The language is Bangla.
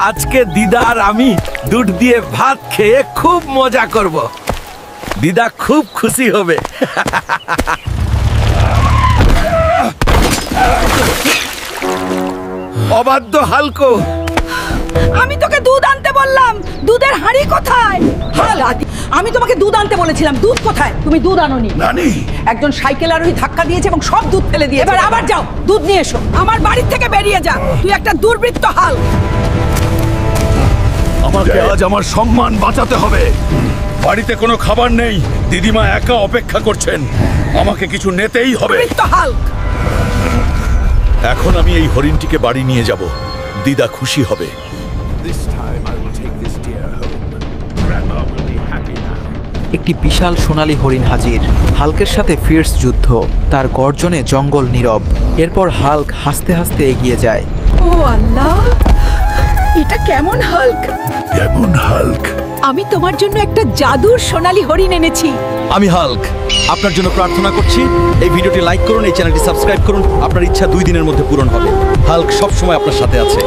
আজকে দিদা আর আমি দুধ দিয়ে ভাত খেয়ে খুব মজা করব। দিদা খুব খুশি হবে। অবাধ্য হালকো, আমি তোকে দুধ আনতে বললাম, দুধের হাঁড়ি কোথায়? আমি তোমাকে দুধ আনতে বলেছিলাম, দুধ কোথায়? তুমি দুধ আনোনি। নানি, একজন সাইকেল আরোহী ধাক্কা দিয়েছে এবং সব দুধ ফেলে দিয়েছে। এবার আবার যাও, দুধ নিয়ে এসো। আমার বাড়ি থেকে বেরিয়ে যা, তুই একটা দুর্বৃত্ত হাল। আমাকে আজ আমার সম্মান বাঁচাতে হবে। বাড়িতে কোনো খাবার নেই, দিদিমা একা অপেক্ষা করছেন, আমাকে কিছু নিতেই হবে। দুর্বৃত্ত হাল। এখন আমি এই হরিণটিকে বাড়ি নিয়ে যাব, দিদা খুশি হবে। একটি বিশাল সোনালী হরিণ হাজির। হাল্কের সাথে ফিয়ার্স যুদ্ধ, তার গর্জনে জঙ্গল নীরব। এরপর হাল্ক হাসতে হাসতে এগিয়ে যায়। ও আল্লাহ, এটা কেমন হাল্ক? কেমন হাল্ক? আমি তোমার জন্য একটা জাদুর সোনালী হরিণ এনেছি। আমি হাল্ক, আপনার জন্য প্রার্থনা করছি এই ভিডিওটি লাইক করুন, এই চ্যানেলটি সাবস্ক্রাইব করুন। আপনার ইচ্ছা 2 দিনের মধ্যে পূরণ হবে। হাল্ক সব সময় আপনার সাথে আছে।